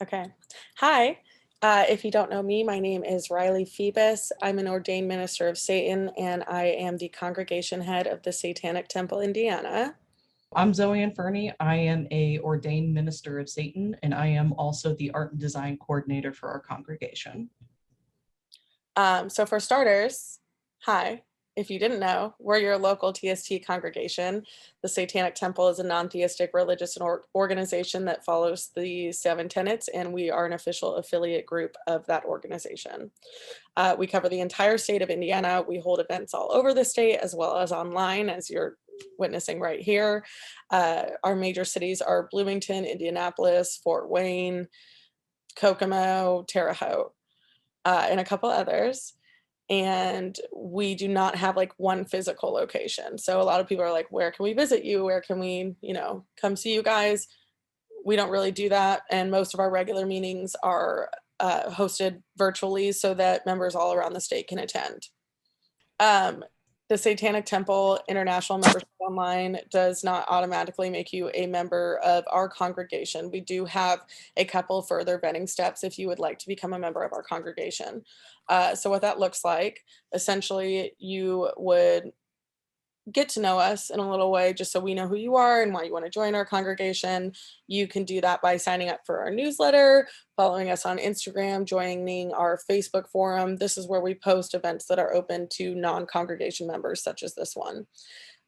Okay. Hi. If you don't know me, my name is Riley Phoebus. I'm an ordained minister of Satan, and I am the congregation head of the Satanic Temple, Indiana. I'm Zoey Inferni. I am a ordained minister of Satan, and I am also the art and design coordinator for our congregation. So for starters, hi. If you didn't know, we're your local TST congregation. The Satanic Temple is a non-theistic religious organization that follows the seven tenets, and we are an official affiliate group of that organization. We cover the entire state of Indiana. We hold events all over the state as well as online, as you're witnessing right here. Our major cities are Bloomington, Indianapolis, Fort Wayne, Kokomo, Terre Haute, and a couple others. And we do not have like one physical location. So a lot of people are like, where can we visit you? Where can we, come see you guys? We don't really do that. And most of our regular meetings are hosted virtually so that members all around the state can attend. Um, the Satanic Temple International Membership Online does not automatically make you a member of our congregation. We do have a couple further vetting steps if you would like to become a member of our congregation. So what that looks like, essentially, you would get to know us in a little way just so we know who you are and why you want to join our congregation. You can do that by signing up for our newsletter, following us on Instagram, joining our Facebook forum. This is where we post events that are open to non-congregation members, such as this one.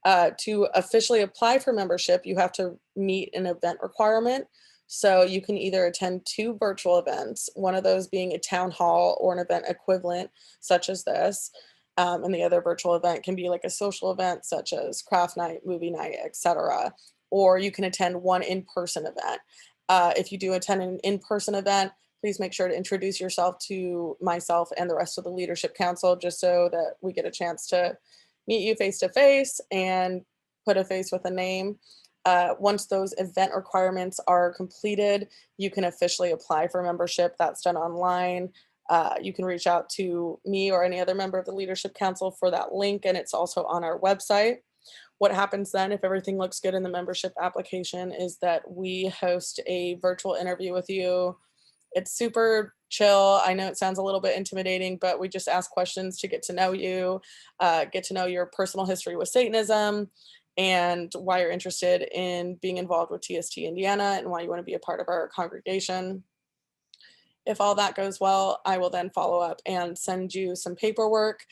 To officially apply for membership, you have to meet an event requirement. So you can either attend two virtual events, one of those being a town hall or an event equivalent, such as this. And the other virtual event can be like a social event, such as craft night, movie night, etc. Or you can attend one in-person event. If you do attend an in-person event, please make sure to introduce yourself to myself and the rest of the leadership council, just so that we get a chance to meet you face to face and put a face with a name. Once those event requirements are completed, you can officially apply for membership. That's done online. You can reach out to me or any other member of the leadership council for that link, and it's also on our website. What happens then, if everything looks good in the membership application, is that we host a virtual interview with you. It's super chill. I know it sounds a little bit intimidating, but we just ask questions to get to know you, get to know your personal history with Satanism, and why you're interested in being involved with TST Indiana and why you want to be a part of our congregation. If all that goes well, I will then follow up and send you some paperwork.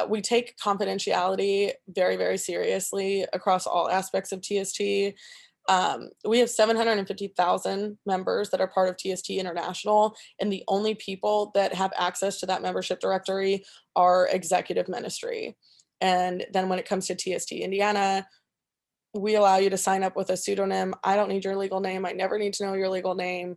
We take confidentiality very, very seriously across all aspects of TST. We have 750,000 members that are part of TST International, and the only people that have access to that membership directory are executive ministry. And then when it comes to TST Indiana, we allow you to sign up with a pseudonym. I don't need your legal name. I never need to know your legal name.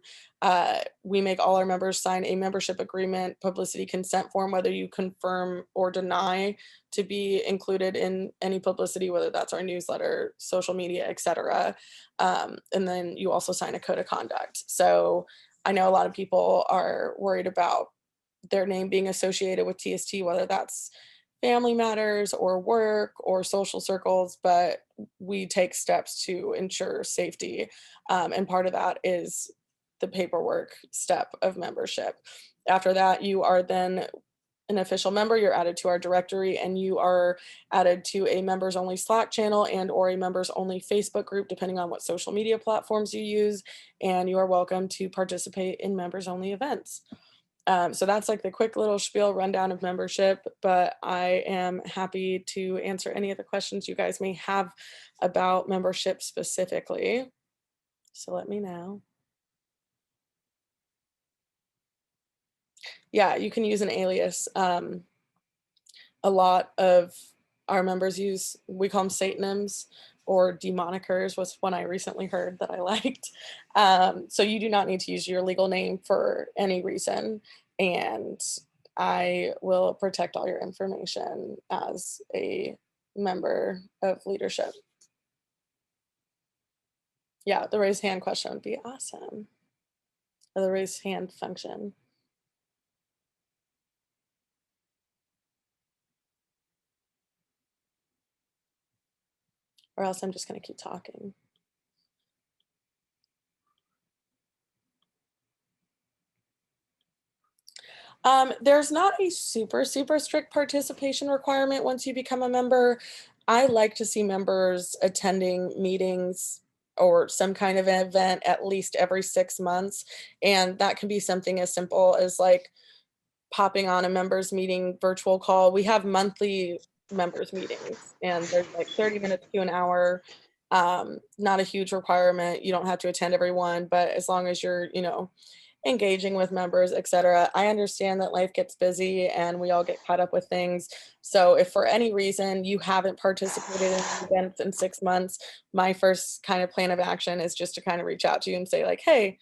We make all our members sign a membership agreement, publicity consent form, whether you confirm or deny to be included in any publicity, whether that's our newsletter, social media, etc. And then you also sign a code of conduct. So I know a lot of people are worried about their name being associated with TST, whether that's family matters or work or social circles, but we take steps to ensure safety. And part of that is the paperwork step of membership. After that, you are then an official member. You're added to our directory, and you are added to a members only Slack channel and or a members only Facebook group, depending on what social media platforms you use. And you are welcome to participate in members only events. So that's like the quick little spiel rundown of membership, but I am happy to answer any of the questions you guys may have about membership specifically. So let me know. Yeah, you can use an alias. A lot of our members use, we call them Satanims or demonikers, was one I recently heard that I liked. So you do not need to use your legal name for any reason. And I will protect all your information as a member of leadership. Yeah, the raise hand question would be awesome. Or the raise hand function. Or else I'm just going to keep talking. There's not a super strict participation requirement once you become a member. I like to see members attending meetings or some kind of an event at least every 6 months. And that can be something as simple as like popping on a members meeting virtual call. We have monthly members meetings and they're like 30 minutes to an hour. Not a huge requirement. You don't have to attend every one, but as long as you're, engaging with members, etc. I understand that life gets busy and we all get caught up with things. So if for any reason you haven't participated in events in 6 months, my first kind of plan of action is just to kind of reach out to you and say like, hey,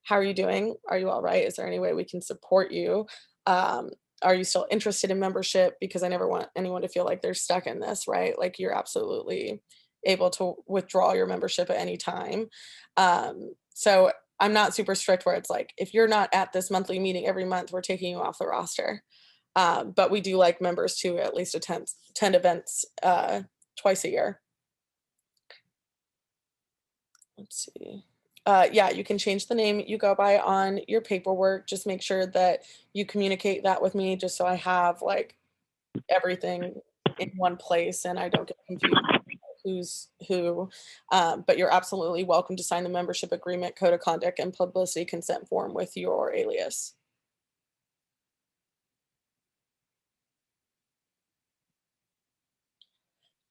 how are you doing? Are you all right? Is there any way we can support you? Um, are you still interested in membership? Because I never want anyone to feel like they're stuck in this, right? Like you're absolutely able to withdraw your membership at any time. So I'm not super strict where it's like, if you're not at this monthly meeting every month, we're taking you off the roster. But we do like members to at least attend events twice a year. Let's see. Yeah, you can change the name you go by on your paperwork. Just make sure that you communicate that with me just so I have like everything in one place and I don't get confused who's who. But you're absolutely welcome to sign the membership agreement, code of conduct, and publicity consent form with your alias.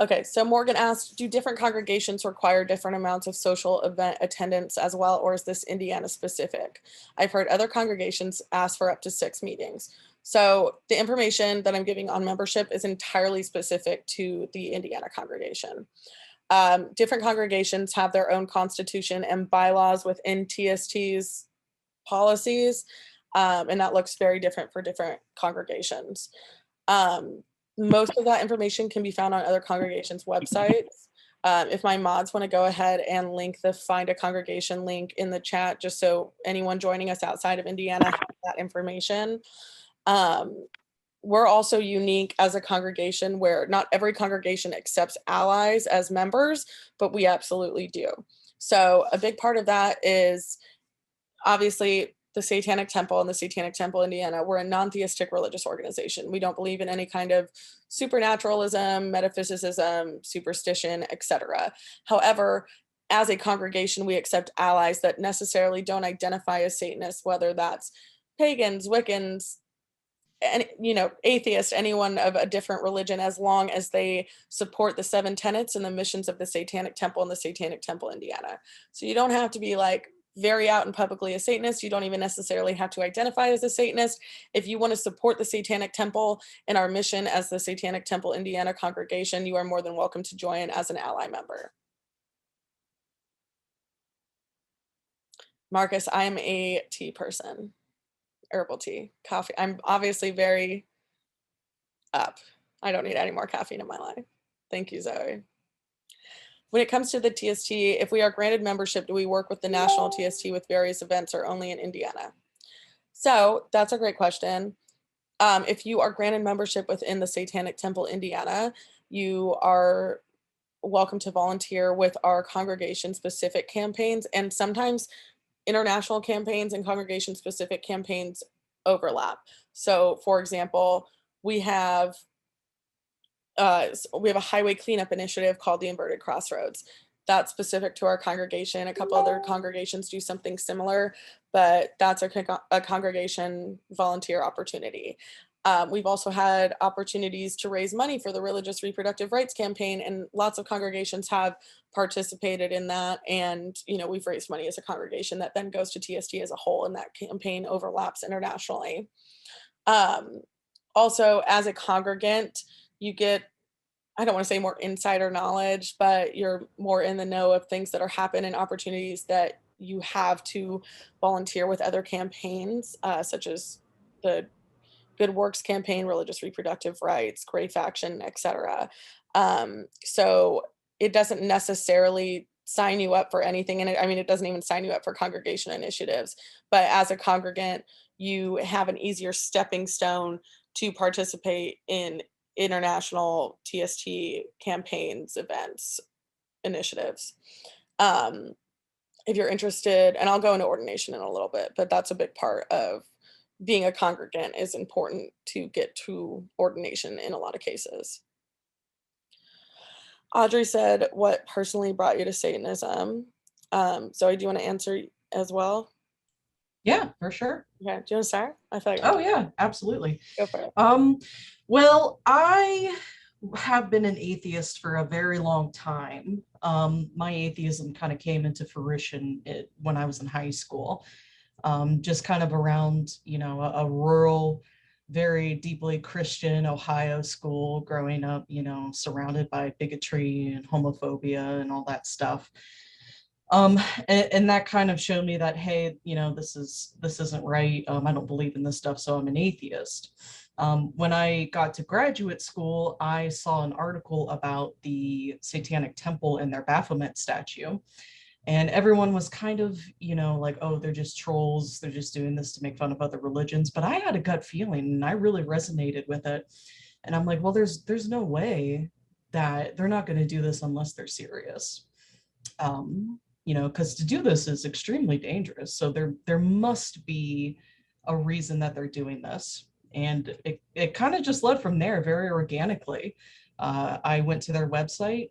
Okay, so Morgan asked, do different congregations require different amounts of social event attendance as well, or is this Indiana specific? I've heard other congregations ask for up to 6 meetings. So the information that I'm giving on membership is entirely specific to the Indiana congregation. Different congregations have their own constitution and bylaws within TST's policies, and that looks very different for different congregations. Um, Most of that information can be found on other congregations' websites. If my mods want to go ahead and link the find a congregation link in the chat, just so anyone joining us outside of Indiana has that information. Um, we're also unique as a congregation where not every congregation accepts allies as members, but we absolutely do. So a big part of that is obviously the Satanic Temple and the Satanic Temple Indiana, we're a non-theistic religious organization. We don't believe in any kind of supernaturalism, metaphysicism, superstition, etc. However, as a congregation, we accept allies that necessarily don't identify as Satanists, whether that's pagans, Wiccans, and atheist, anyone of a different religion, as long as they support the 7 tenets and the missions of the Satanic Temple and the Satanic Temple Indiana. So you don't have to be like very out and publicly a Satanist. You don't even necessarily have to identify as a Satanist. If you want to support the Satanic Temple and our mission as the Satanic Temple Indiana congregation, you are more than welcome to join as an ally member. Marcus, I'm a tea person. Herbal tea, coffee. I'm obviously very up. I don't need any more caffeine in my life. Thank you, Zoe. When it comes to the TST, if we are granted membership, do we work with the national TST with various events or only in Indiana? So that's a great question. If you are granted membership within the Satanic Temple Indiana, you are welcome to volunteer with our congregation specific campaigns, and sometimes international campaigns and congregation specific campaigns overlap. So for example, we have we have a highway cleanup initiative called the Inverted Crossroads. That's specific to our congregation. A couple other congregations do something similar, but that's a congregation volunteer opportunity. We've also had opportunities to raise money for the Religious Reproductive Rights Campaign, and lots of congregations have participated in that. And, we've raised money as a congregation that then goes to TST as a whole, and that campaign overlaps internationally. Also, as a congregant, you get, I don't want to say more insider knowledge, but you're more in the know of things that are happening and opportunities that you have to volunteer with other campaigns, such as the Good Works campaign, religious reproductive rights, Gray Faction, etc. So it doesn't necessarily sign you up for anything. And it doesn't even sign you up for congregation initiatives. But as a congregant, you have an easier stepping stone to participate in international TST campaigns, events, initiatives. If you're interested, and I'll go into ordination in a little bit, but that's a big part of being a congregant is important to get to ordination in a lot of cases. Audrey said, "What personally brought you to Satanism?" Zoe, do you want to answer as well? Yeah, for sure. Yeah, do you want to start? I feel like I Oh can yeah, absolutely. go for it. Um, well, I have been an atheist for a very long time. My atheism kind of came into fruition when I was in high school, just kind of around, a rural, very deeply Christian Ohio school growing up, surrounded by bigotry and homophobia and all that stuff. um and that kind of showed me that, hey, this isn't right. I don't believe in this stuff, so I'm an atheist. When I got to graduate school, I saw an article about the Satanic Temple and their Baphomet statue, and everyone was kind of, like, oh, they're just trolls, they're just doing this to make fun of other religions. But I had a gut feeling and I really resonated with it, and I'm like, well, there's no way that they're not going to do this unless they're serious. Because to do this is extremely dangerous. So there must be a reason that they're doing this. And it kind of just led from there very organically. I went to their website,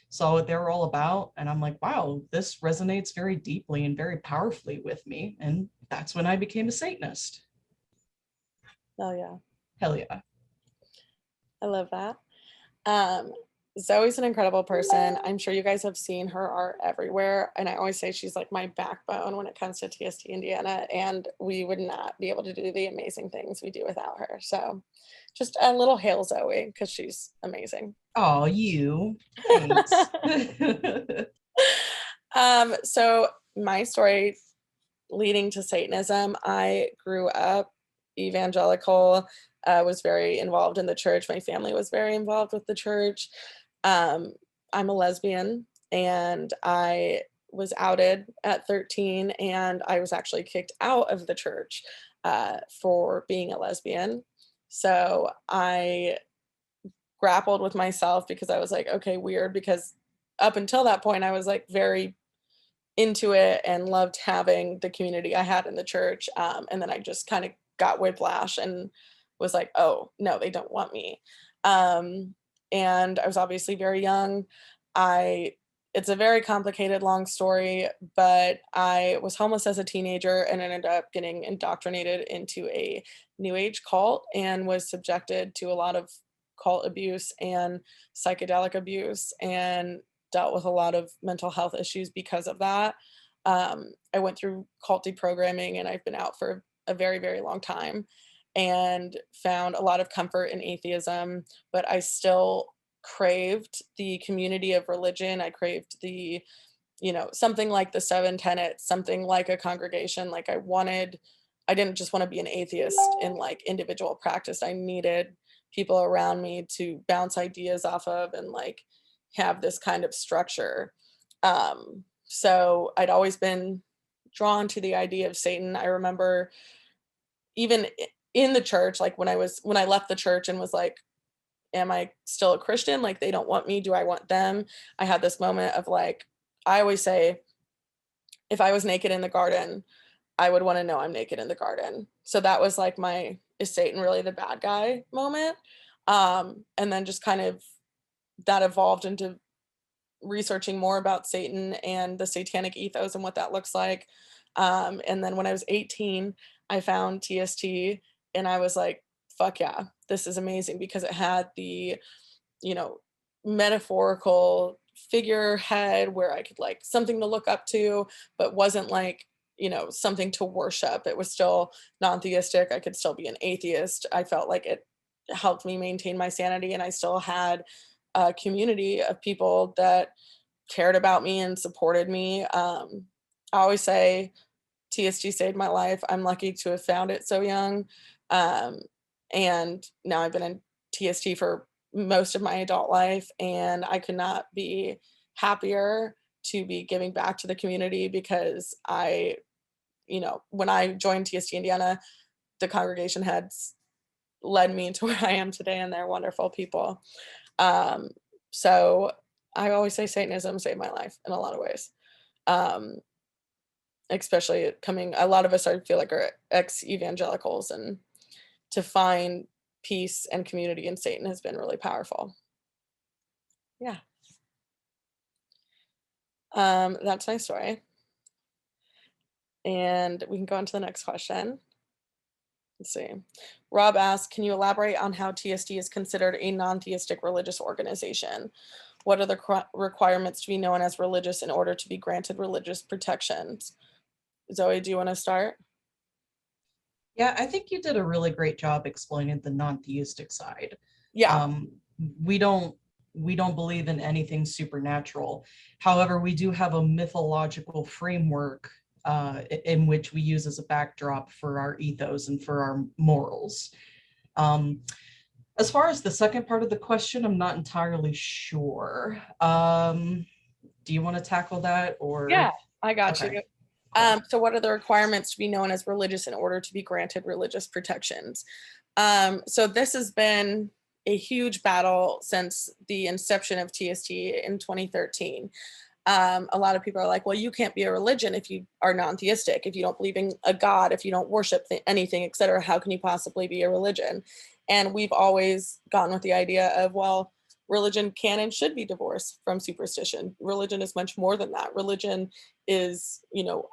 saw what they were all about, and I'm like, wow, this resonates very deeply and very powerfully with me. And that's when I became a Satanist. Oh yeah, Hell yeah. I love that. Um, Zoe's an incredible person. I'm sure you guys have seen her art everywhere, and I always say she's like my backbone when it comes to TST Indiana, and we would not be able to do the amazing things we do without her. So, just a little hail Zoe because she's amazing. Oh, you. Thanks. So my story leading to Satanism, I grew up evangelical, was very involved in the church. My family was very involved with the church. Um, I'm a lesbian, and I was outed at 13, and I was actually kicked out of the church for being a lesbian. So I grappled with myself because I was like, okay, weird, because up until that point, I was like very into it and loved having the community I had in the church. And then I just kind of got whiplash and was like, oh, no, they don't want me. Um, and I was obviously very young. I It's a very complicated, long story, but I was homeless as a teenager and ended up getting indoctrinated into a new age cult and was subjected to a lot of cult abuse and psychedelic abuse and dealt with a lot of mental health issues because of that. I went through cult deprogramming and I've been out for a very, very long time and found a lot of comfort in atheism, but I still craved the community of religion. I craved something like the seven tenets, something like a congregation. I didn't just want to be an atheist in like individual practice. I needed people around me to bounce ideas off of and like have this kind of structure. So I'd always been drawn to the idea of Satan. I remember even in the church, like when I left the church and was like, am I still a Christian? Like they don't want me. Do I want them? I had this moment of like, I always say, if I was naked in the garden, I would want to know I'm naked in the garden. So that was like my, is Satan really the bad guy moment? And then just kind of that evolved into researching more about Satan and the satanic ethos and what that looks like. And then when I was 18, I found TST and I was like, fuck yeah, this is amazing because it had the, you know, metaphorical figurehead where I could like something to look up to, but wasn't like, something to worship. It was still non theistic. I could still be an atheist. I felt like it helped me maintain my sanity and I still had a community of people that cared about me and supported me. I always say TSG saved my life. I'm lucky to have found it so young. Um, and now I've been in TST for most of my adult life, and I could not be happier to be giving back to the community because when I joined TST Indiana, the congregation had led me to where I am today, and they're wonderful people. Um, so I always say Satanism saved my life in a lot of ways. Um, especially coming, a lot of us I feel like are ex-evangelicals, and to find peace and community in Satan has been really powerful. Yeah. That's my story. And we can go on to the next question. Let's see. Rob asks, can you elaborate on how TST is considered a non-theistic religious organization? What are the requirements to be known as religious in order to be granted religious protections? Zoe, do you want to start? Yeah, I think you did a really great job explaining the non-theistic side. Yeah. Um, we don't we don't believe in anything supernatural. However, we do have a mythological framework in which we use as a backdrop for our ethos and for our morals. Um, as far as the second part of the question, I'm not entirely sure. Do you want to tackle that Yeah, or? I got Okay, you. cool. So what are the requirements to be known as religious in order to be granted religious protections? So this has been a huge battle since the inception of TST in 2013. A lot of people are like, well, you can't be a religion if you are non-theistic, if you don't believe in a god, if you don't worship anything, etc. How can you possibly be a religion? And we've always gone with the idea of, well, religion can and should be divorced from superstition. Religion is much more than that. Religion is,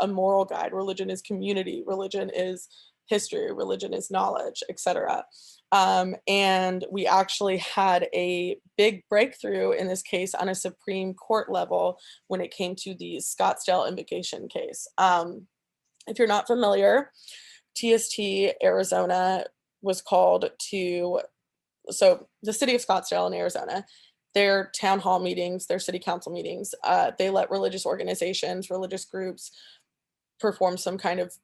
a moral guide. Religion is community. Religion is history. Religion is knowledge, etc. And we actually had a big breakthrough in this case on a Supreme Court level when it came to the Scottsdale invocation case. If you're not familiar, TST Arizona was called to, so the city of Scottsdale in Arizona, their town hall meetings, their city council meetings, they let religious organizations, religious groups perform some kind of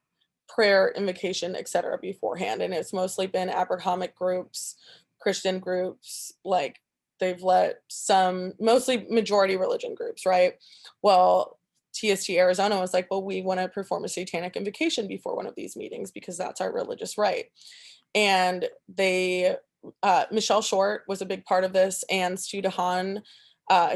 prayer, invocation, etc. beforehand. And it's mostly been Abrahamic groups, Christian groups, like they've let some, mostly majority religion groups, right? Well, TST Arizona was like, well, we want to perform a satanic invocation before one of these meetings because that's our religious right. And they, Michelle Short was a big part of this, and Stu DeHaan,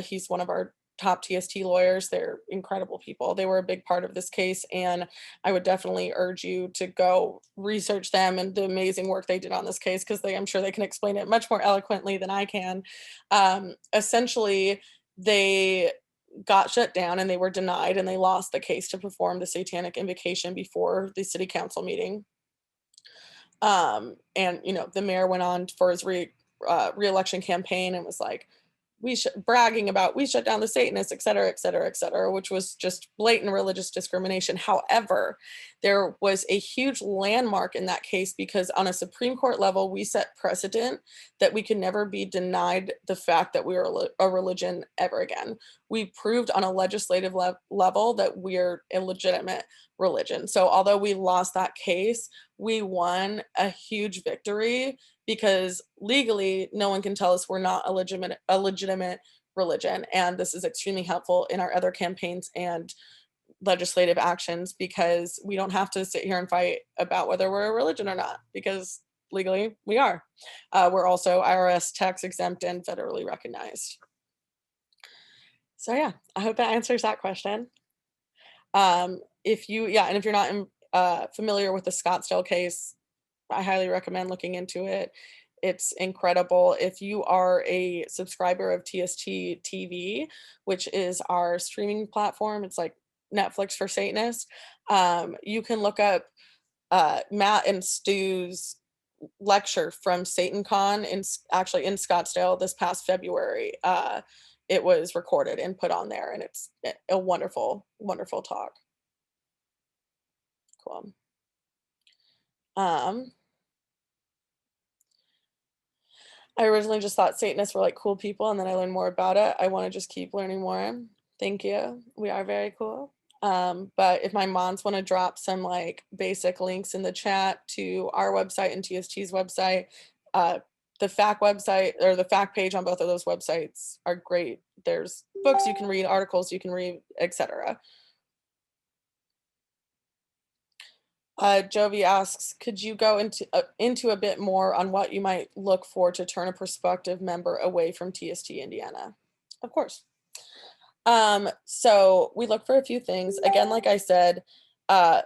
he's one of our top TST lawyers. They're incredible people. They were a big part of this case, and I would definitely urge you to go research them and the amazing work they did on this case, because I'm sure they can explain it much more eloquently than I can. Essentially, they got shut down and they were denied, and they lost the case to perform the satanic invocation before the city council meeting. And the mayor went on for his re-election campaign and was like, bragging about, we shut down the Satanists, et cetera, et cetera, et cetera, which was just blatant religious discrimination. However, there was a huge landmark in that case because on a Supreme Court level, we set precedent that we could never be denied the fact that we are a religion ever again. We proved on a legislative level that we're a legitimate religion. So although we lost that case, we won a huge victory because legally no one can tell us we're not a legitimate religion. And this is extremely helpful in our other campaigns and legislative actions because we don't have to sit here and fight about whether we're a religion or not, because legally we are. We're also IRS tax exempt and federally recognized. So yeah, I hope that answers that question. If you, yeah, and if you're not familiar with the Scottsdale case, I highly recommend looking into it. It's incredible. If you are a subscriber of TST TV, which is our streaming platform, it's like Netflix for Satanists. You can look up Matt and Stu's lecture from SatanCon actually in Scottsdale this past February. It was recorded and put on there, and it's a wonderful, wonderful talk. Cool. Um, I originally just thought Satanists were like cool people, and then I learned more about it. I want to just keep learning more. Thank you. We are very cool. But if my moms want to drop some like basic links in the chat to our website and TST's website, the FAQ website or the FAQ page on both of those websites are great. There's books you can read, articles you can read, etc. Jovi asks, could you go into a bit more on what you might look for to turn a prospective member away from TST Indiana? Of course. So we look for a few things. Again, like I said, uh,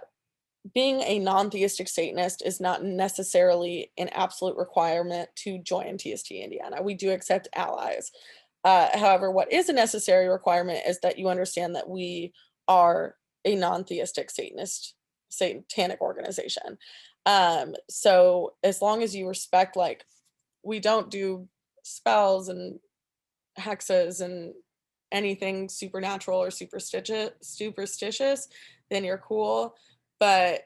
being a non-theistic Satanist is not necessarily an absolute requirement to join TST Indiana. We do accept allies. However, what is a necessary requirement is that you understand that we are a non-theistic satanic organization. So as long as you respect, like, we don't do spells and hexes and anything supernatural or superstitious, then you're cool. But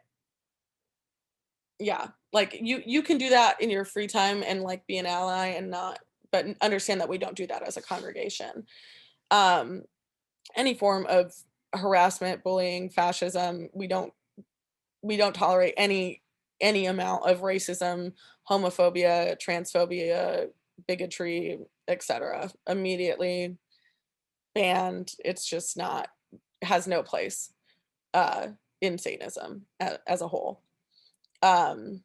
yeah, like you can do that in your free time and like be an ally and not, but understand that we don't do that as a congregation. Um, any form of harassment, bullying, fascism, we don't tolerate any amount of racism, homophobia, transphobia, bigotry, etc. Immediately banned. It's just not, has no place uh in Satanism as a whole. Um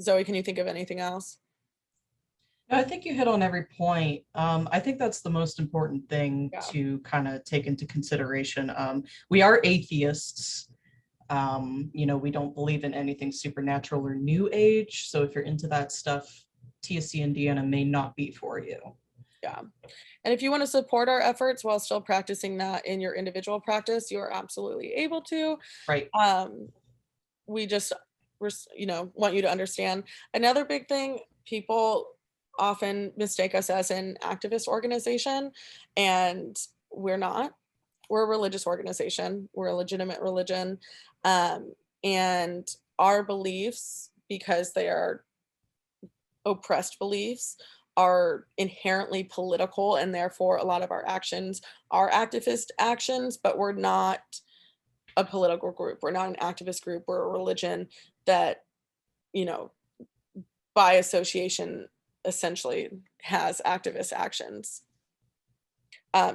Zoe, can you think of anything else? I think you hit on every point. I think that's the most important thing Yeah. to kind of take into consideration. We are atheists. We don't believe in anything supernatural or new age. So if you're into that stuff, TSC Indiana may not be for you. Yeah. And if you want to support our efforts while still practicing that in your individual practice, you are absolutely able to. Right. Um, we just, want you to understand. Another big thing, people often mistake us as an activist organization, and we're not. We're a religious organization. We're a legitimate religion. Um, and our beliefs, because they are oppressed beliefs, are inherently political, and therefore a lot of our actions are activist actions, but we're not a political group. We're not an activist group. We're a religion that, you know, by association essentially has activist actions.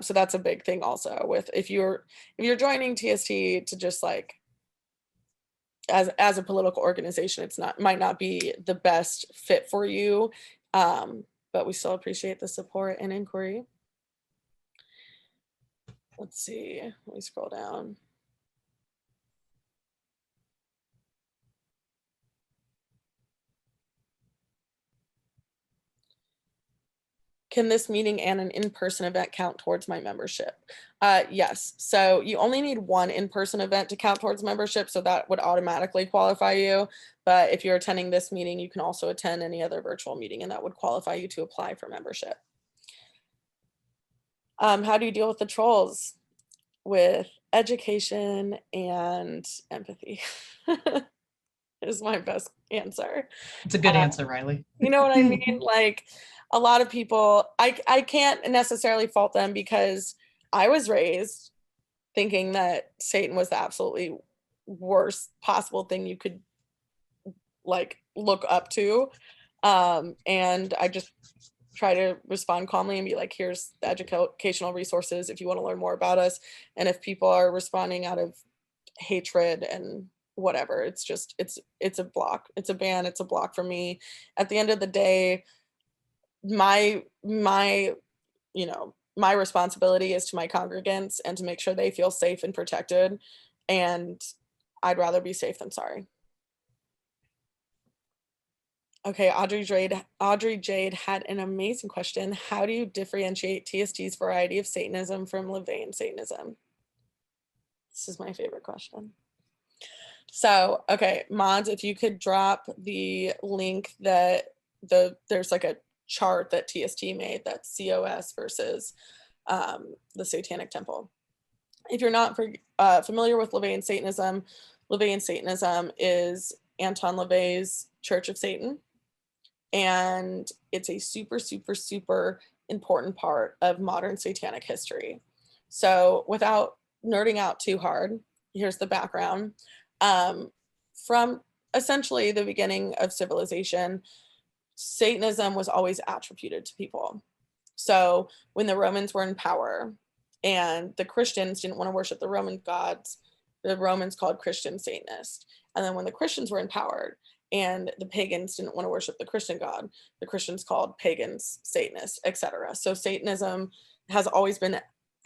So that's a big thing also with, if you're joining TST to just like as a political organization, it's not, might not be the best fit for you. But we still appreciate the support and inquiry. Let's see, let me scroll down. Can this meeting and an in-person event count towards my membership? Yes. So you only need one in-person event to count towards membership, so that would automatically qualify you. But if you're attending this meeting, you can also attend any other virtual meeting, and that would qualify you to apply for membership. How do you deal with the trolls? With education and empathy is my best answer. It's a good answer, Riley. You know what I mean? Like, a lot of people, I can't necessarily fault them, because I was raised thinking that Satan was the absolutely worst possible thing you could like look up to. And I just try to respond calmly and be like, here's the educational resources if you want to learn more about us. And if people are responding out of hatred and whatever, it's just, it's a block, it's a ban, it's a block for me. At the end of the day, my my responsibility is to my congregants and to make sure they feel safe and protected, and I'd rather be safe than sorry. Okay, Audrey Jade had an amazing question. How do you differentiate TST's variety of Satanism from Levian Satanism? This is my favorite question. So, okay, mods, if you could drop the link that there's like a chart that TST made, that's COS versus the Satanic Temple. If you're not familiar with Levian Satanism is Anton LaVey's Church of Satan, and it's a super, super, super important part of modern satanic history. So without nerding out too hard, here's the background. From essentially the beginning of civilization, Satanism was always attributed to people. So when the Romans were in power and the Christians didn't want to worship the Roman gods, the Romans called Christians Satanists. And then when the Christians were in power and the pagans didn't want to worship the Christian god, the Christians called pagans Satanists, etc. So Satanism has always been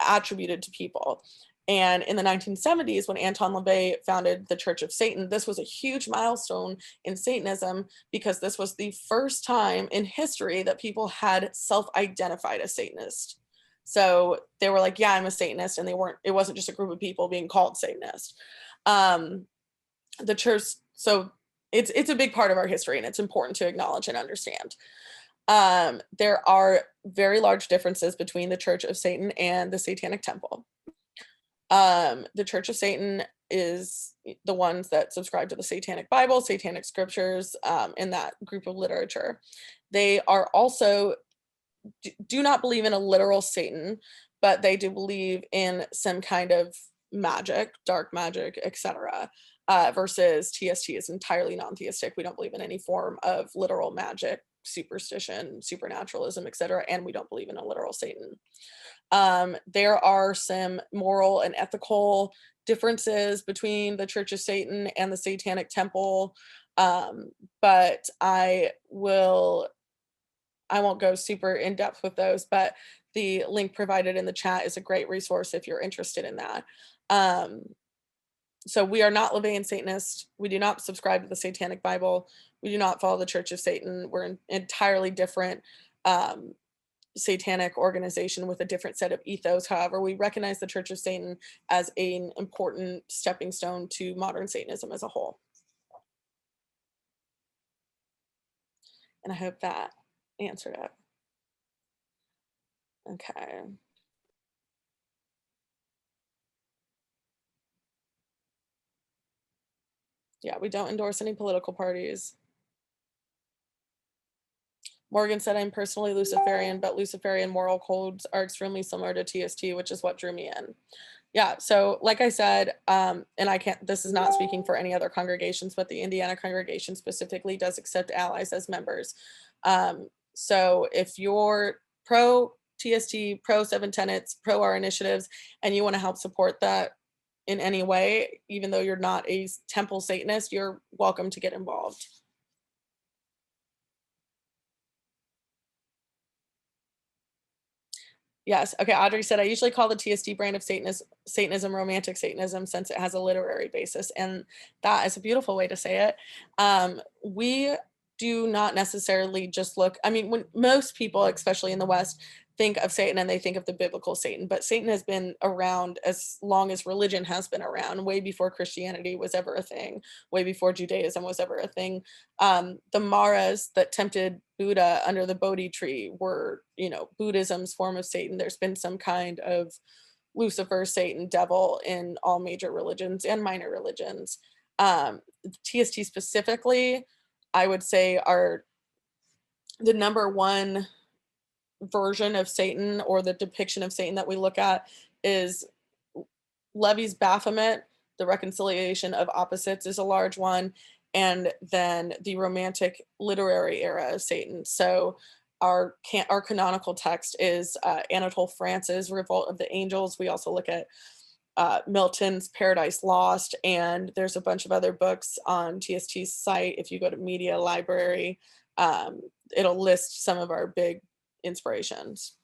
attributed to people. And in the 1970s, when Anton LaVey founded the Church of Satan, this was a huge milestone in Satanism, because this was the first time in history that people had self-identified as Satanist. So they were like, yeah, I'm a Satanist, and it wasn't just a group of people being called Satanist. The church, so it's a big part of our history, and it's important to acknowledge and understand. There are very large differences between the Church of Satan and the Satanic Temple. The Church of Satan is the ones that subscribe to the Satanic Bible, Satanic scriptures, in that group of literature. They are also do not believe in a literal Satan, but they do believe in some kind of magic, dark magic, etc. Versus TST is entirely non-theistic. We don't believe in any form of literal magic, superstition, supernaturalism, etc., and we don't believe in a literal Satan. There are some moral and ethical differences between the Church of Satan and the Satanic Temple, but I won't go super in depth with those, but the link provided in the chat is a great resource if you're interested in that. So we are not LaVeyan Satanists. We do not subscribe to the Satanic Bible. We do not follow the Church of Satan. We're an entirely different satanic organization with a different set of ethos. However, we recognize the Church of Satan as an important stepping stone to modern Satanism as a whole. And I hope that answered it. Okay. Yeah, we don't endorse any political parties. Morgan said, I'm personally Luciferian, but Luciferian moral codes are extremely similar to TST, which is what drew me in. Yeah, so like I said, and this is not speaking for any other congregations, but the Indiana congregation specifically does accept allies as members. So if you're pro TST, pro Seven Tenets, pro our initiatives, and you want to help support that in any way, even though you're not a temple Satanist, you're welcome to get involved. Yes. Okay. Audrey said, I usually call the TSD brand of Satanism romantic Satanism, since it has a literary basis. And that is a beautiful way to say it. We do not necessarily just look, I mean, when most people, especially in the West, think of Satan and they think of the biblical Satan, but Satan has been around as long as religion has been around, way before Christianity was ever a thing, way before Judaism was ever a thing. The Maras that tempted Buddha under the Bodhi tree were, Buddhism's form of Satan. There's been some kind of Lucifer, Satan, devil in all major religions and minor religions. TST specifically, I would say, are the number one version of Satan, or the depiction of Satan that we look at, is Levi's Baphomet. The reconciliation of opposites is a large one, and then the romantic literary era of Satan. So our canonical text is Anatole France's Revolt of the Angels. We also look at Milton's Paradise Lost, and there's a bunch of other books on TST's site. If you go to Media Library, it'll list some of our big inspirations.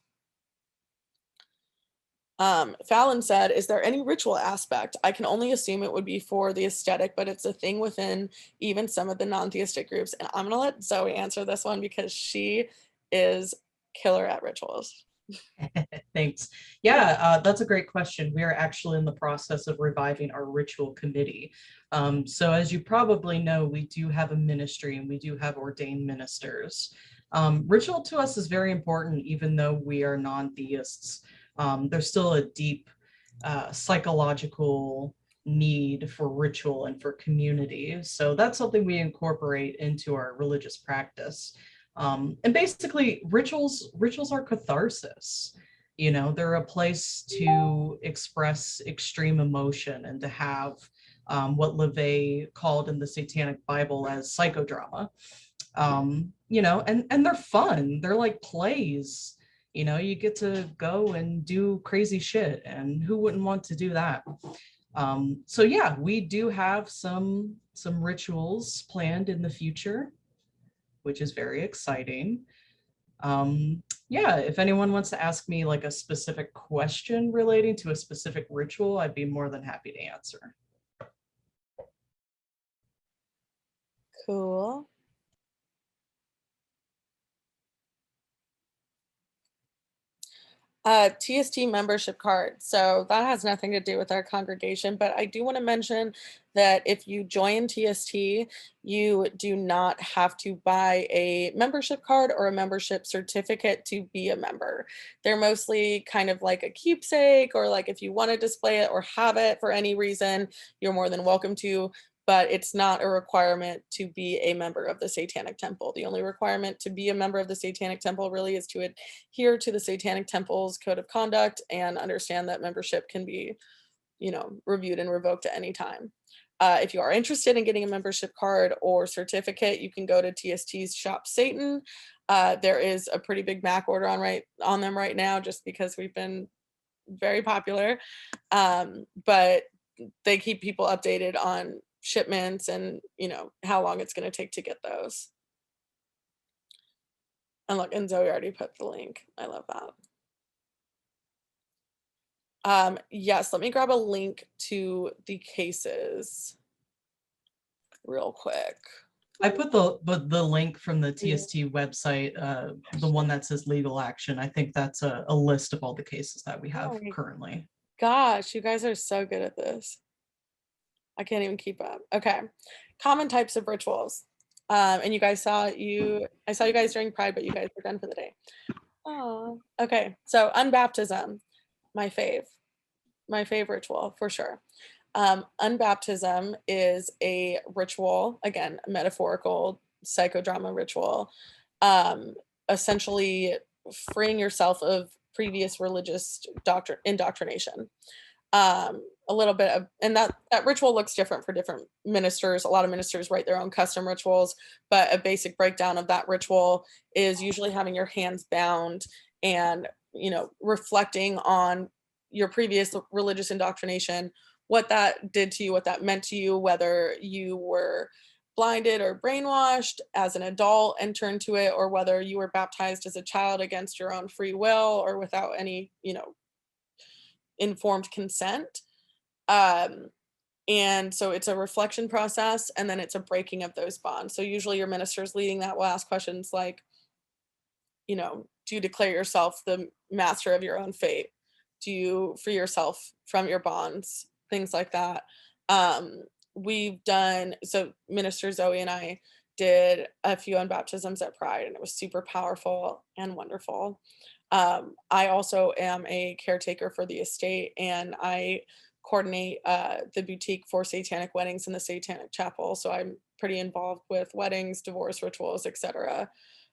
Fallon said, is there any ritual aspect? I can only assume it would be for the aesthetic, but it's a thing within even some of the non-theistic groups. And I'm gonna let Zoe answer this one, because she is killer at rituals. Thanks. Yeah, that's a great question. We are actually in the process of reviving our ritual committee. So as you probably know, we do have a ministry and we do have ordained ministers. Ritual to us is very important, even though we are non-theists. There's still a deep psychological need for ritual and for community. So that's something we incorporate into our religious practice. And basically, rituals are catharsis. They're a place to express extreme emotion and to have what LaVey called in the Satanic Bible as psychodrama. And they're fun. They're like plays. You get to go and do crazy shit, and who wouldn't want to do that? So yeah, we do have some rituals planned in the future, which is very exciting. Yeah, if anyone wants to ask me like a specific question relating to a specific ritual, I'd be more than happy to answer. Cool. TST membership card. So that has nothing to do with our congregation, but I do want to mention that if you join TST, you do not have to buy a membership card or a membership certificate to be a member. They're mostly kind of like a keepsake, or like if you want to display it or have it for any reason, you're more than welcome to. But it's not a requirement to be a member of the Satanic Temple. The only requirement to be a member of the Satanic Temple really is to adhere to the Satanic Temple's code of conduct and understand that membership can be, reviewed and revoked at any time. If you are interested in getting a membership card or certificate, you can go to TST's Shop Satan. There is a pretty big back order on them right now, just because we've been very popular. But they keep people updated on shipments and how long it's going to take to get those. And look, and Zoe already put the link. I love that. Yes, let me grab a link to the cases real quick. I put the link from the TST website, the one that says legal action. I think that's a list of all the cases that we have Oh my currently. gosh, you guys are so good at this. I can't even keep up. Okay. Common types of rituals. And you guys I saw you guys during Pride, but you guys are done for the day. Oh, okay. So unbaptism, my fave ritual for sure. Unbaptism is a ritual, again, a metaphorical psychodrama ritual, um, essentially freeing yourself of previous religious indoctrination. A little bit of, and that ritual looks different for different ministers. A lot of ministers write their own custom rituals, but a basic breakdown of that ritual is usually having your hands bound and reflecting on your previous religious indoctrination, what that did to you, what that meant to you, whether you were blinded or brainwashed as an adult and turned to it, or whether you were baptized as a child against your own free will or without any informed consent. Um, and so it's a reflection process, and then it's a breaking of those bonds. So usually your ministers leading that will ask questions like, do you declare yourself the master of your own fate? Do you free yourself from your bonds? Things like that. We've done, so Minister Zoe and I did a few unbaptisms at Pride, and it was super powerful and wonderful. I also am a caretaker for the estate, and I coordinate the boutique for satanic weddings in the Satanic Chapel. So I'm pretty involved with weddings, divorce rituals, etc.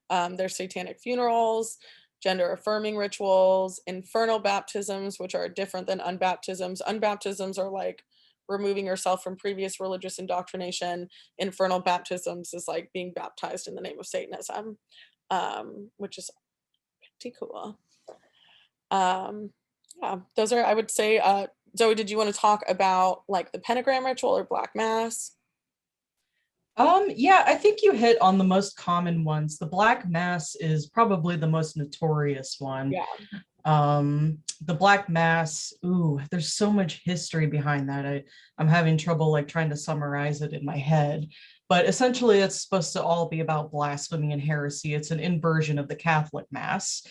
There's satanic funerals, gender affirming rituals, infernal baptisms, which are different than unbaptisms. Unbaptisms are like removing yourself from previous religious indoctrination. Infernal baptisms is like being baptized in the name of Satanism, which is pretty cool. Yeah, those are, I would say, Zoe, did you want to talk about like the pentagram ritual or Black Mass? Yeah, I think you hit on the most common ones. The Black Mass is probably the most notorious one. Yeah. The Black Mass, ooh, there's so much history behind that. I'm having trouble like trying to summarize it in my head. But essentially, it's supposed to all be about blasphemy and heresy. It's an inversion of the Catholic Mass.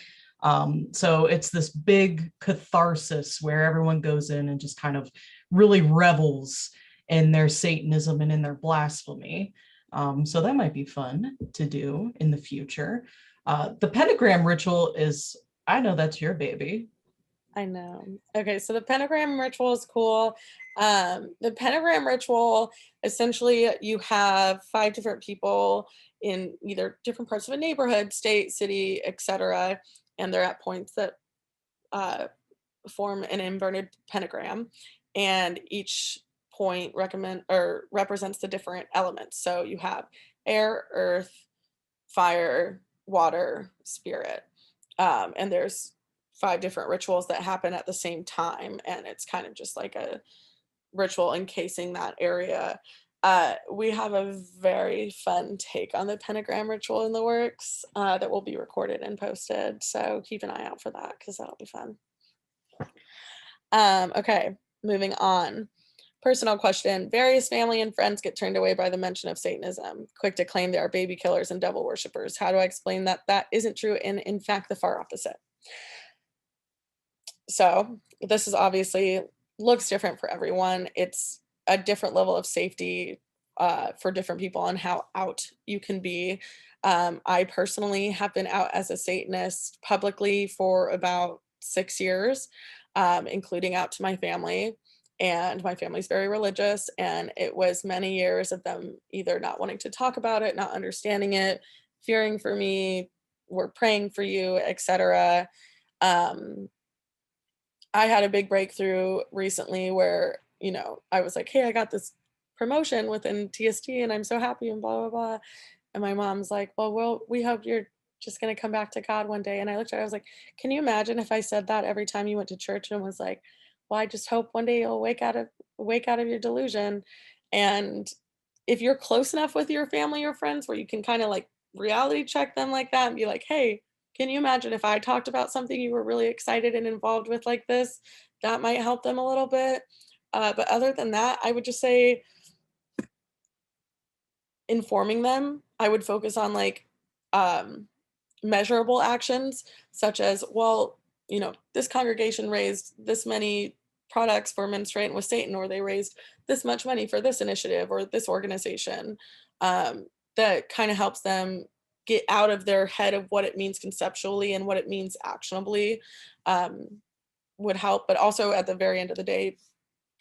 So it's this big catharsis where everyone goes in and just kind of really revels in their Satanism and in their blasphemy. So that might be fun to do in the future. The pentagram ritual is, I know that's your baby. I know. Okay, so the pentagram ritual is cool. The pentagram ritual, essentially, you have 5 different people in either different parts of a neighborhood, state, city, etc., and they're at points that form an inverted pentagram, and each point recommend or represents the different elements. So you have air, earth, fire, water, spirit, and there's 5 different rituals that happen at the same time, and it's kind of just like a ritual encasing that area. We have a very fun take on the pentagram ritual in the works that will be recorded and posted. So keep an eye out for that because that'll be fun. Okay, moving on. Personal question. Various family and friends get turned away by the mention of Satanism, quick to claim they are baby killers and devil worshippers. How do I explain that that isn't true and, in fact, the far opposite? So, this is obviously looks different for everyone. It's a different level of safety for different people on how out you can be. I personally have been out as a Satanist publicly for about 6 years, including out to my family. And my family's very religious, and it was many years of them either not wanting to talk about it, not understanding it, fearing for me, we're praying for you, etc. Um, I had a big breakthrough recently where, I was like, "Hey, I got this promotion within TST and I'm so happy and blah blah blah." And my mom's like, "Well, we hope you're just gonna come back to God one day." And I looked at her, I was like, "Can you imagine if I said that every time you went to church and was like, well, I just hope one day you'll wake out of your delusion." And if you're close enough with your family or friends where you can kind of like reality check them like that and be like, "Hey, can you imagine if I talked about something you were really excited and involved with like this?" That might help them a little bit. But other than that, I would just say informing them. I would focus on like um, measurable actions, such as, well, this congregation raised this many products for menstruating with Satan, or they raised this much money for this initiative or this organization. Um, that kind of helps them get out of their head of what it means conceptually and what it means actionably. Um, would help, but also at the very end of the day,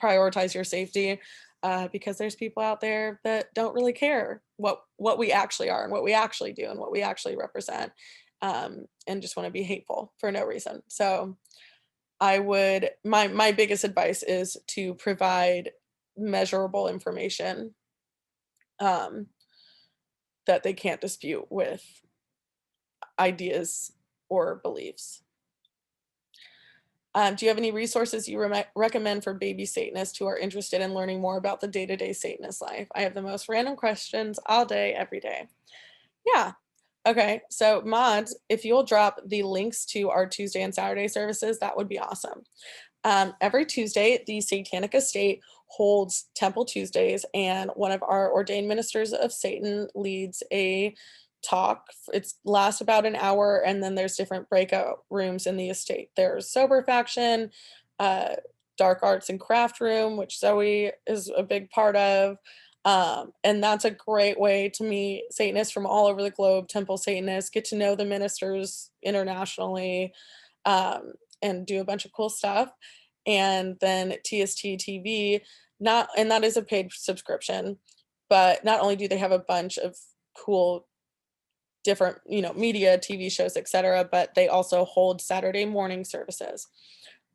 prioritize your safety because there's people out there that don't really care what we actually are and what we actually do and what we actually represent, and just want to be hateful for no reason. So I would my biggest advice is to provide measurable information um, that they can't dispute with ideas or beliefs. Do you have any resources you recommend for baby Satanists who are interested in learning more about the day to day Satanist life? I have the most random questions all day, every day. Yeah. Okay. So, mods, if you'll drop the links to our Tuesday and Saturday services, that would be awesome. Every Tuesday, the Satanic Estate holds Temple Tuesdays, and one of our ordained ministers of Satan leads a talk. It lasts about an hour, and then there's different breakout rooms in the estate. There's sober faction, uh, dark arts and craft room, which Zoey is a big part of. And that's a great way to meet Satanists from all over the globe, Temple Satanists, get to know the ministers internationally, and do a bunch of cool stuff. And then TST TV, not and that is a paid subscription, but not only do they have a bunch of cool different, media, TV shows, etc., but they also hold Saturday morning services.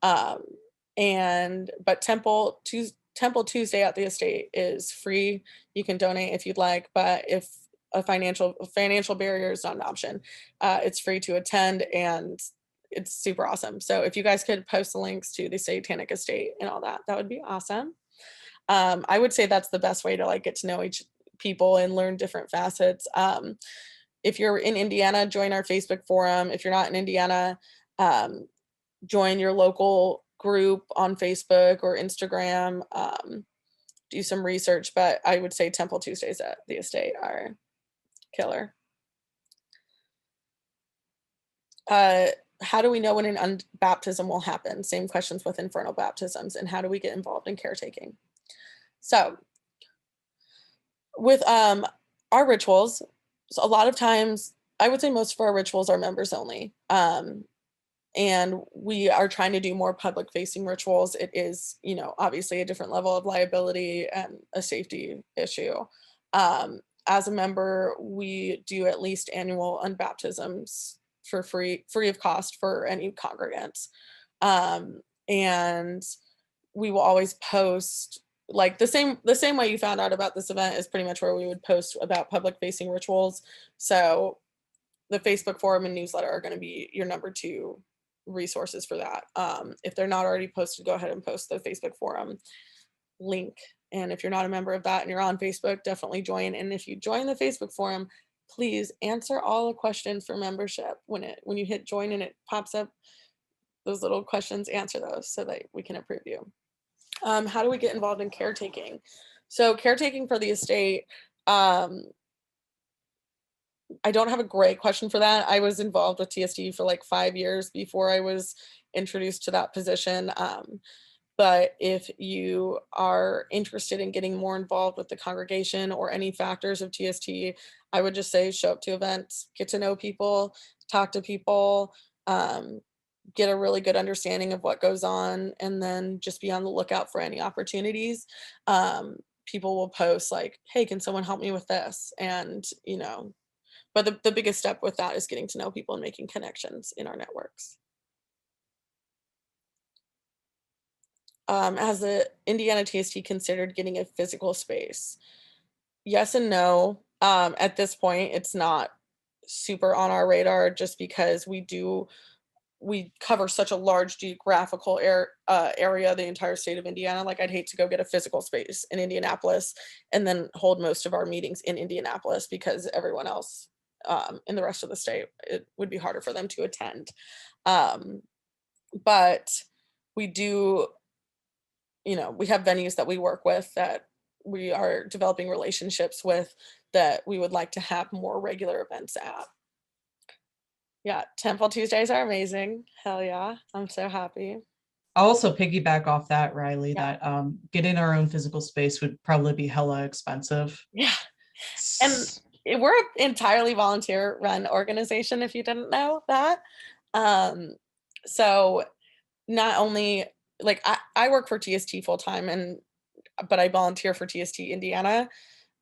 Um, and but Temple Tuesday at the estate is free. You can donate if you'd like, but if a financial barrier is not an option, it's free to attend and it's super awesome. So if you guys could post the links to the Satanic Estate and all that, that would be awesome. I would say that's the best way to like get to know each people and learn different facets. If you're in Indiana, join our Facebook forum. If you're not in Indiana, um, join your local group on Facebook or Instagram. Do some research, but I would say Temple Tuesdays at the estate are killer. Uh, how do we know when an baptism will happen? Same questions with infernal baptisms. And how do we get involved in caretaking? So, with our rituals, so a lot of times, I would say most of our rituals are members only. And we are trying to do more public facing rituals. It is, obviously a different level of liability and a safety issue. As a member, we do at least annual unbaptisms for free of cost for any congregants. And we will always post like the same way you found out about this event is pretty much where we would post about public facing rituals. So the Facebook forum and newsletter are going to be your number two resources for that. If they're not already posted, go ahead and post the Facebook forum link And if you're not a member of that and you're on Facebook, definitely join. And if you join the Facebook forum, please answer all the questions for membership. When you hit join and it pops up those little questions, answer those so that we can approve you. How do we get involved in caretaking? So caretaking for the estate, I don't have a great question for that. I was involved with TST for like 5 years before I was introduced to that position. But if you are interested in getting more involved with the congregation or any factors of TST, I would just say show up to events, get to know people, talk to people, um, get a really good understanding of what goes on, and then just be on the lookout for any opportunities. People will post like, hey, can someone help me with this? And, but the biggest step with that is getting to know people and making connections in our networks. Has the Indiana TST considered getting a physical space? Yes and no. At this point, it's not super on our radar just because we cover such a large geographical area, the entire state of Indiana. Like, I'd hate to go get a physical space in Indianapolis and then hold most of our meetings in Indianapolis because everyone else in the rest of the state, it would be harder for them to attend. Um, but we do, we have venues that we work with that we are developing relationships with that we would like to have more regular events at. Yeah, Temple Tuesdays are amazing. Hell yeah. I'm so happy. I'll also piggyback off that, Riley, Yeah. that getting our own physical space would probably be hella expensive. Yeah. And we're an entirely volunteer run organization, if you didn't know that. Um, so not only like I work for TST full time but I volunteer for TST Indiana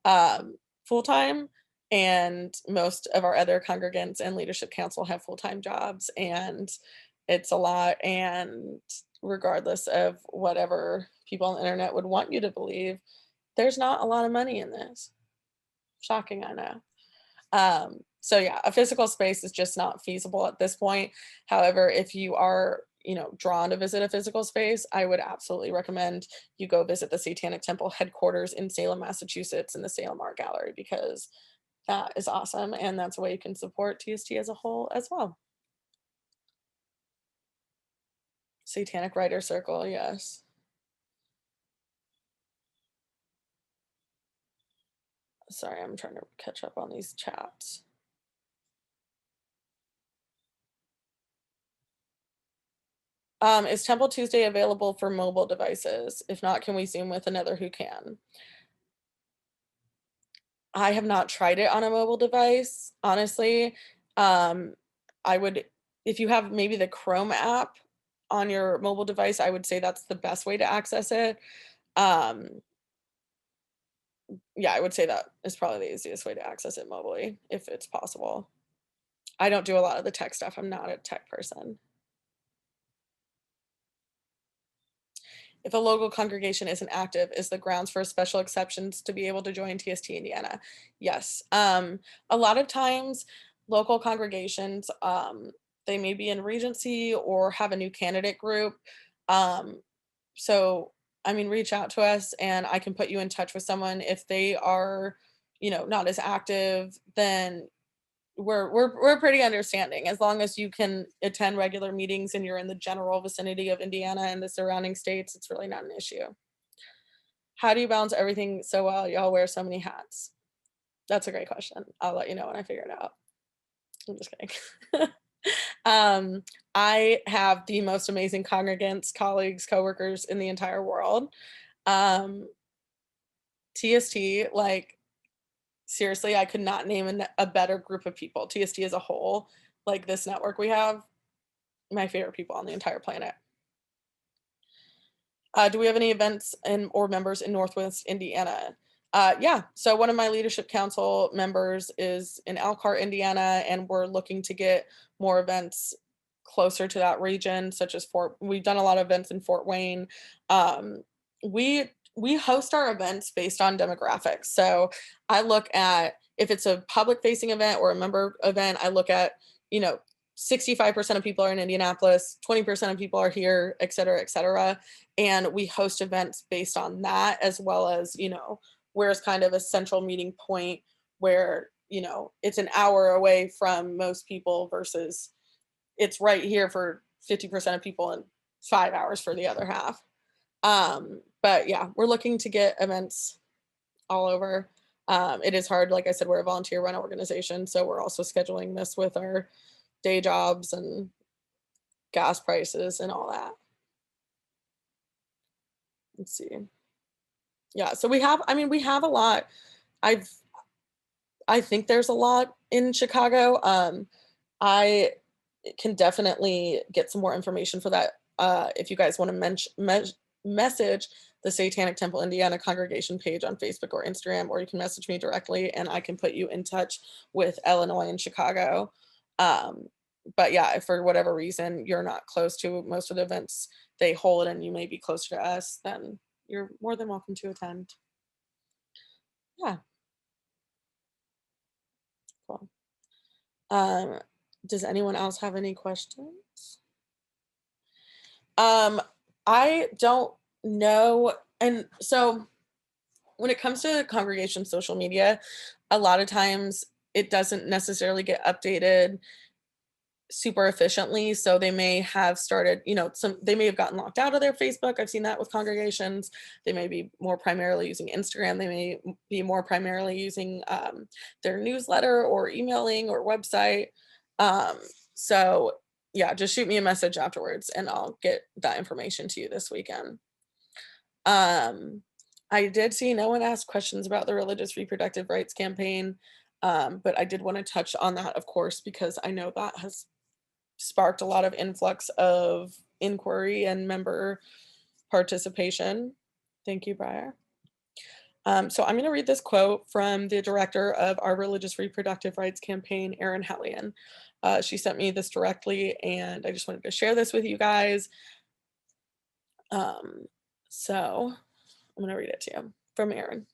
full time. And most of our other congregants and leadership council have full-time jobs, and it's a lot. And regardless of whatever people on the internet would want you to believe, there's not a lot of money in this. Shocking, I know. So yeah, a physical space is just not feasible at this point. However, if you are, drawn to visit a physical space, I would absolutely recommend you go visit the Satanic Temple headquarters in Salem, Massachusetts, in the Salem Art Gallery, because that is awesome, and that's a way you can support TST as a whole as well. Satanic Writer Circle, yes. Sorry, I'm trying to catch up on these chats. Is Temple Tuesday available for mobile devices? If not, can we Zoom with another who can? I have not tried it on a mobile device, honestly. Um, I would, if you have maybe the Chrome app on your mobile device, I would say that's the best way to access it. Um, yeah, I would say that is probably the easiest way to access it mobily, if it's possible. I don't do a lot of the tech stuff. I'm not a tech person. If a local congregation isn't active, is the grounds for special exceptions to be able to join TST Indiana? Yes. A lot of times, local congregations, they may be in Regency or have a new candidate group. Um, so, I mean, reach out to us and I can put you in touch with someone. If they are, not as active, then we're pretty understanding. As long as you can attend regular meetings and you're in the general vicinity of Indiana and the surrounding states, it's really not an issue. How do you balance everything so well? Y'all wear so many hats. That's a great question. I'll let you know when I figure it out. I'm just kidding. I have the most amazing congregants, colleagues, coworkers in the entire world. TST, like, seriously, I could not name a better group of people. TST as a whole, like this network we have, my favorite people on the entire planet. Do we have any events or members in Northwest Indiana? Yeah, so one of my leadership council members is in Elkhart, Indiana, and we're looking to get more events closer to that region, such as we've done a lot of events in Fort Wayne. Um, we host our events based on demographics. So I look at if it's a public facing event or a member event, I look at, 65% of people are in Indianapolis, 20% of people are here, et cetera, et cetera. And we host events based on that, as well as, where's kind of a central meeting point where, it's an hour away from most people versus it's right here for 50% of people and 5 hours for the other half. But yeah, we're looking to get events all over. It is hard. Like I said, we're a volunteer run organization. So we're also scheduling this with our day jobs and gas prices and all that. Let's see. Yeah. So we have a lot. I've, I think there's a lot in Chicago. I can definitely get some more information for that. If you guys want to message the Satanic Temple Indiana congregation page on Facebook or Instagram, or you can message me directly and I can put you in touch with Illinois and Chicago. Um, but yeah, if for whatever reason you're not close to most of the events they hold and you may be closer to us, then you're more than welcome to attend. Yeah, cool. Um, does anyone else have any questions? Um, I don't know. And so when it comes to congregation social media, a lot of times it doesn't necessarily get updated super efficiently. So they may have started, they may have gotten locked out of their Facebook. I've seen that with congregations. They may be more primarily using Instagram. They may be more primarily using their newsletter or emailing or website. Um, so yeah, just shoot me a message afterwards and I'll get that information to you this weekend. Um, I did see no one asked questions about the religious reproductive rights campaign. But I did want to touch on that, of course, because I know that has sparked a lot of influx of inquiry and member participation. Thank you, Briar. So I'm going to read this quote from the director of our religious reproductive rights campaign, Erin Hellion. She sent me this directly, and I just wanted to share this with you guys. So I'm going to read it to you from Erin.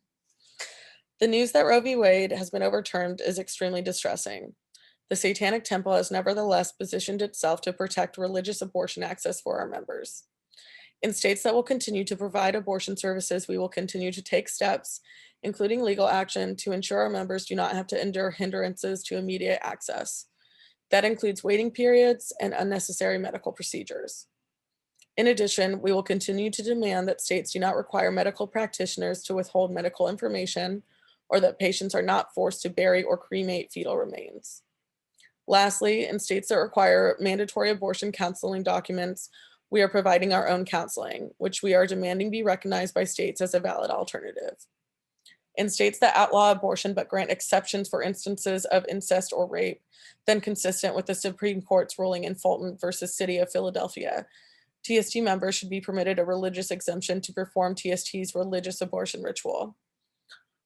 The news that Roe v. Wade has been overturned is extremely distressing. The Satanic Temple has nevertheless positioned itself to protect religious abortion access for our members. In states that will continue to provide abortion services, we will continue to take steps, including legal action, to ensure our members do not have to endure hindrances to immediate access. That includes waiting periods and unnecessary medical procedures. In addition, we will continue to demand that states do not require medical practitioners to withhold medical information or that patients are not forced to bury or cremate fetal remains. Lastly, in states that require mandatory abortion counseling documents, we are providing our own counseling, which we are demanding be recognized by states as a valid alternative. In states that outlaw abortion but grant exceptions for instances of incest or rape, then consistent with the Supreme Court's ruling in Fulton versus City of Philadelphia, TST members should be permitted a religious exemption to perform TST's religious abortion ritual.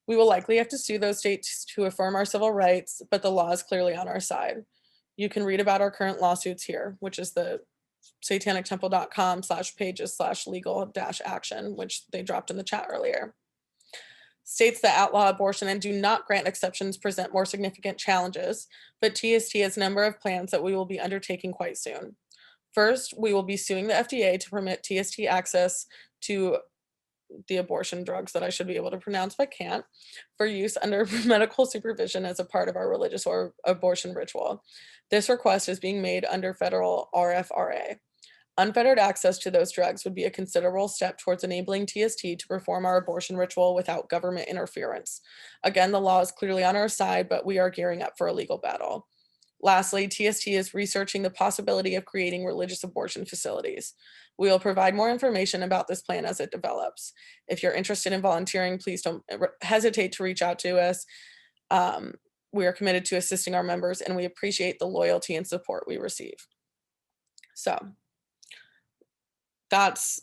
We will likely have to sue those states to affirm our civil rights, but the law is clearly on our side. You can read about our current lawsuits here, which is the satanictemple.com/pages/legal-action, which they dropped in the chat earlier. States that outlaw abortion and do not grant exceptions present more significant challenges, but TST has a number of plans that we will be undertaking quite soon. First, we will be suing the FDA to permit TST access to the abortion drugs that I should be able to pronounce but can't, for use under medical supervision as a part of our religious or abortion ritual. This request is being made under federal RFRA. Unfettered access to those drugs would be a considerable step towards enabling TST to perform our abortion ritual without government interference. Again, the law is clearly on our side, but we are gearing up for a legal battle. Lastly, TST is researching the possibility of creating religious abortion facilities. We will provide more information about this plan as it develops. If you're interested in volunteering, please don't hesitate to reach out to us. We are committed to assisting our members and we appreciate the loyalty and support we receive. So that's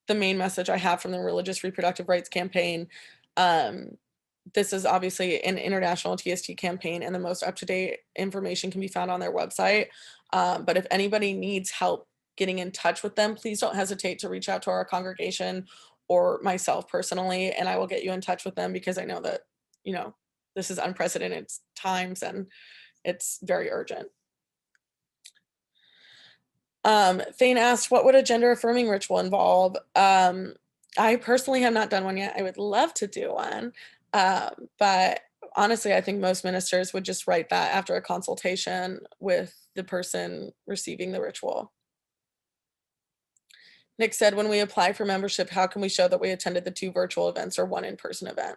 the main message I have from the Religious Reproductive Rights Campaign. This is obviously an international TST campaign and the most up-to-date information can be found on their website. But if anybody needs help getting in touch with them, please don't hesitate to reach out to our congregation or myself personally, and I will get you in touch with them because I know that, this is unprecedented times and it's very urgent. Thane asked, what would a gender affirming ritual involve? I personally have not done one yet. I would love to do one. But honestly, I think most ministers would just write that after a consultation with the person receiving the ritual. Nick said, when we apply for membership, how can we show that we attended the 2 virtual events or 1 in-person event?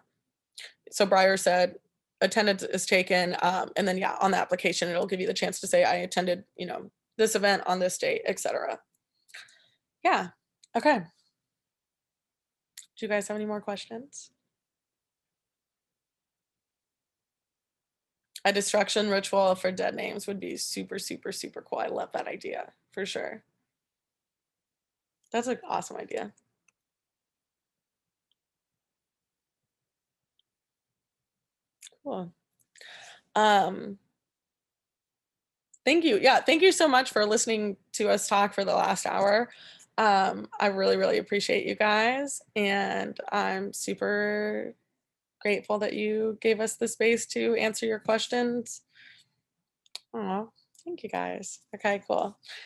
So Breyer said, attendance is taken, and then yeah, on the application, it'll give you the chance to say, I attended, this event on this date, etc. Yeah. Okay. Do you guys have any more questions? A destruction ritual for dead names would be super, super, super cool. I love that idea for sure. That's an awesome idea. Cool. Um, Thank you. Yeah, thank you so much for listening to us talk for the last hour. I really, really appreciate you guys, and I'm super grateful that you gave us the space to answer your questions. Oh, thank you guys. Okay, cool.